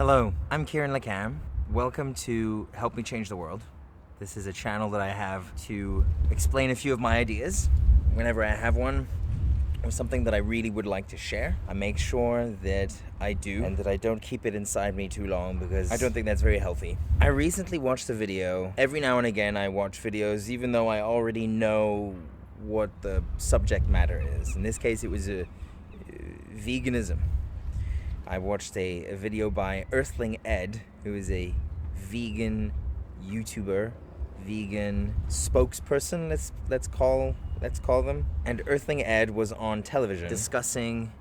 Hello, I'm Kieran LeCam. Welcome to Help Me Change the World. This is a channel that I have to explain a few of my ideas whenever I have one or something that I really would like to share. I make sure that I do and that I don't keep it inside me too long because I don't think that's very healthy. I recently watched a video. Every now and again I watch videos even though I already know what the subject matter is. In this case it was veganism. I watched a video by Earthling Ed, who is a vegan YouTuber, vegan spokesperson, let's call them. And Earthling Ed was on television discussing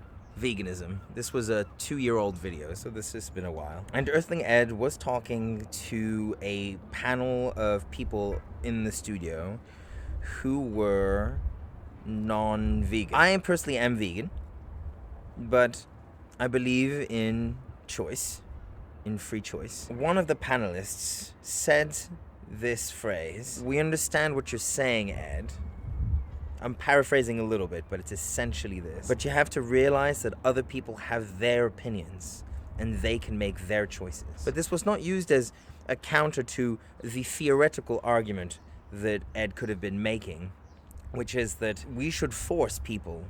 veganism. This was a 2-year-old video, so this has been a while. And Earthling Ed was talking to a panel of people in the studio who were non-vegan. I personally am vegan, but I believe in choice, in free choice. One of the panelists said this phrase, "We understand what you're saying, Ed." I'm paraphrasing a little bit, but it's essentially this. But you have to realize that other people have their opinions and they can make their choices. But this was not used as a counter to the theoretical argument that Ed could have been making, which is that we should force people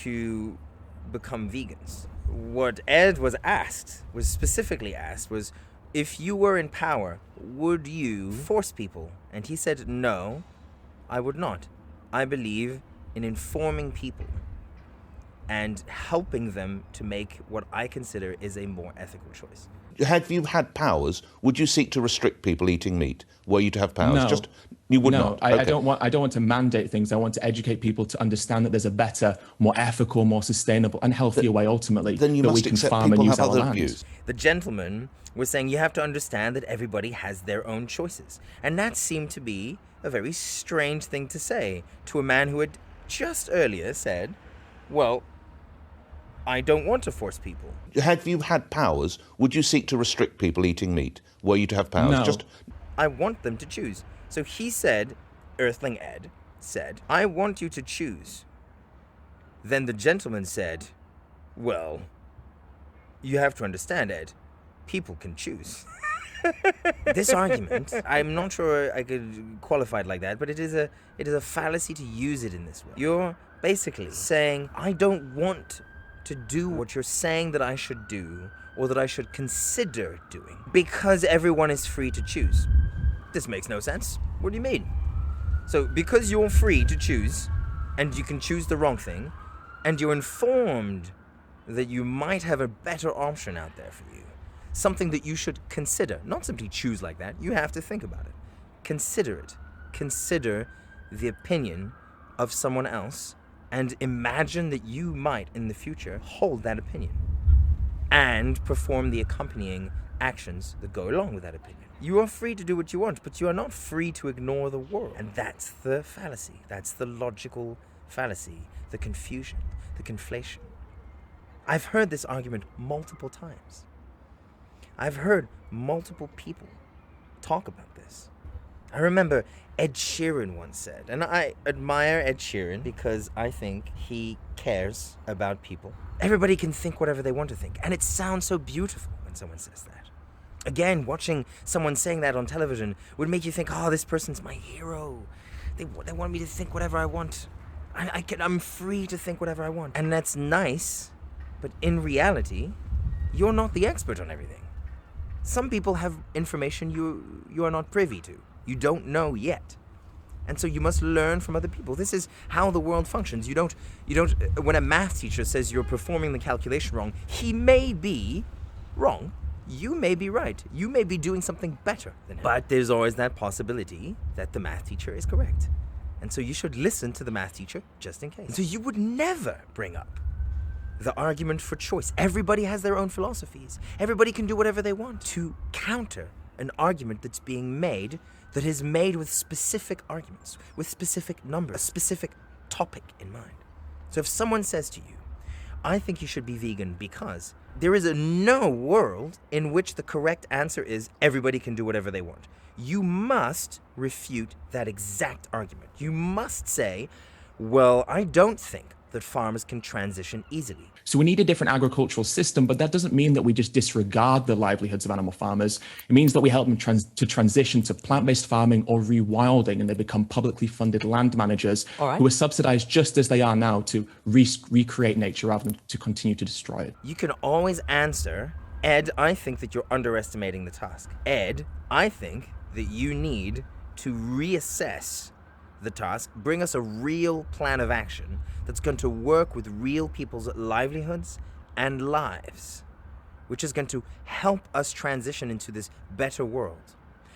to become vegans. What Ed was specifically asked was, if you were in power, would you force people? And he said, no, I would not. I believe in informing people and helping them to make what I consider is a more ethical choice. Had you had powers, would you seek to restrict people eating meat? Were you to have powers? No. You would no, not. I Okay. don't want to mandate things. I want to educate people to understand that there's a better, more ethical, more sustainable and healthier way ultimately Then you that we must can accept farm and people use have our other land. views. The gentleman was saying you have to understand that everybody has their own choices. And that seemed to be a very strange thing to say to a man who had just earlier said, well, I don't want to force people. Had you had powers, would you seek to restrict people eating meat? Were you to have powers? No. I want them to choose. So he said, Earthling Ed said, I want you to choose. Then the gentleman said, well, you have to understand, Ed, people can choose. This argument, I'm not sure I could qualify it like that, but it is a fallacy to use it in this way. You're basically saying, I don't want to do what you're saying that I should do or that I should consider doing because everyone is free to choose. This makes no sense. What do you mean? So because you're free to choose and you can choose the wrong thing and you're informed that you might have a better option out there for you, something that you should consider, not simply choose like that, you have to think about it. Consider it. Consider the opinion of someone else and imagine that you might, in the future, hold that opinion and perform the accompanying actions that go along with that opinion. You are free to do what you want, but you are not free to ignore the world. And that's the fallacy. That's the logical fallacy, the confusion, the conflation. I've heard this argument multiple times. I've heard multiple people talk about this. I remember Ed Sheeran once said, and I admire Ed Sheeran because I think he cares about people. Everybody can think whatever they want to think, and it sounds so beautiful when someone says that. Again, watching someone saying that on television would make you think, oh, this person's my hero. They want me to think whatever I want. I'm free to think whatever I want. And that's nice, but in reality, you're not the expert on everything. Some people have information you are not privy to. You don't know yet. And so you must learn from other people. This is how the world functions. You don't when a math teacher says you're performing the calculation wrong, he may be wrong. You may be right. You may be doing something better than him. But there's always that possibility that the math teacher is correct. And so you should listen to the math teacher just in case. And so you would never bring up the argument for choice. Everybody has their own philosophies. Everybody can do whatever they want to counter an argument that's being made that is made with specific arguments, with specific numbers, a specific topic in mind. So if someone says to you, I think you should be vegan because there is no world in which the correct answer is everybody can do whatever they want. You must refute that exact argument. You must say, well, I don't think that farmers can transition easily. So we need a different agricultural system, but that doesn't mean that we just disregard the livelihoods of animal farmers. It means that we help them transition to plant-based farming or rewilding, and they become publicly funded land managers who are subsidized just as they are now to recreate nature rather than to continue to destroy it. You can always answer, Ed, I think that you're underestimating the task. Ed, I think that you need to reassess the task, bring us a real plan of action that's going to work with real people's livelihoods and lives, which is going to help us transition into this better world.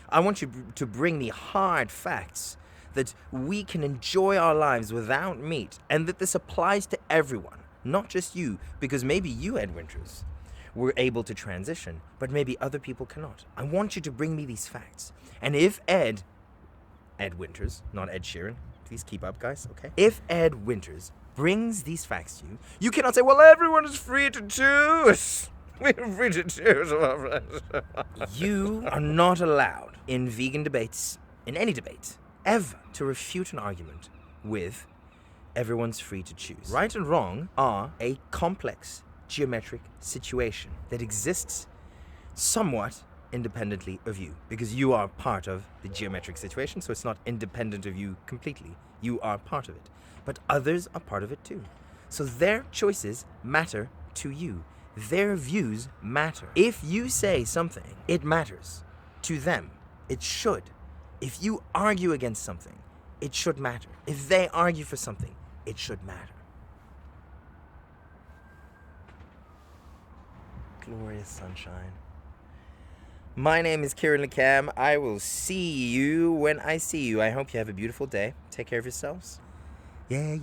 I want you to bring me hard facts that we can enjoy our lives without meat, and that this applies to everyone, not just you, because maybe you, Ed Winters, were able to transition, but maybe other people cannot. I want you to bring me these facts. And if Ed Winters, not Ed Sheeran, please keep up, guys, okay? If Ed Winters brings these facts to you, you cannot say, well, everyone is free to choose. We're free to choose. You are not allowed in vegan debates, in any debate, ever, to refute an argument with everyone's free to choose. Right and wrong are a complex geometric situation that exists somewhat independently of you, because you are part of the geometric situation, so it's not independent of you completely. You are part of it. But others are part of it too. So their choices matter to you. Their views matter. If you say something, it matters. To them, it should. If you argue against something, it should matter. If they argue for something, it should matter. Glorious sunshine. My name is Kieran LeCam. I will see you when I see you. I hope you have a beautiful day. Take care of yourselves. Yeah.